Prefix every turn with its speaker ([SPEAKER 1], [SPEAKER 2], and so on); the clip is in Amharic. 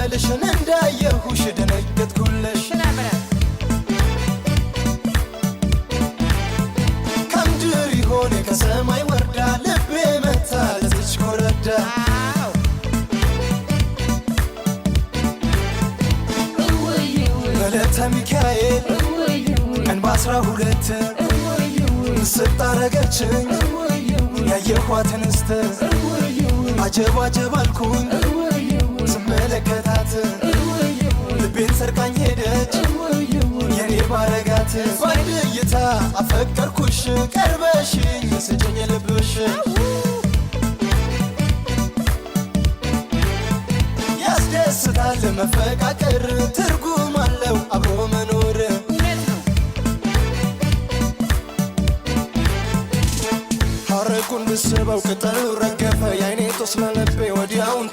[SPEAKER 1] ልበልሽን እንዳየሁሽ ደነገጥኩልሽ ከምድር ይሆን ከሰማይ ወርዳ ልቤ መታ ለዚች ኮረዳ በዕለተ ሚካኤል ቀን በ12 ምስጥ አረገችኝ ያየኋት እንስት አጀብ አጀብ አልኩኝ ስመለከታት ልቤን ሰርቃኝ ሄደች የኔ ባረጋት ባንድ እይታ አፈቀርኩሽ ቀርበሽኝ ስጭኝ ልብሽ ያስደስታል መፈቃቀር ትርጉም አለው አብሮ መኖር ሐረጉን ብስበው ቅጠሉ ረገፈ የአይኔ ጦስ ለልቤ ወዲያውን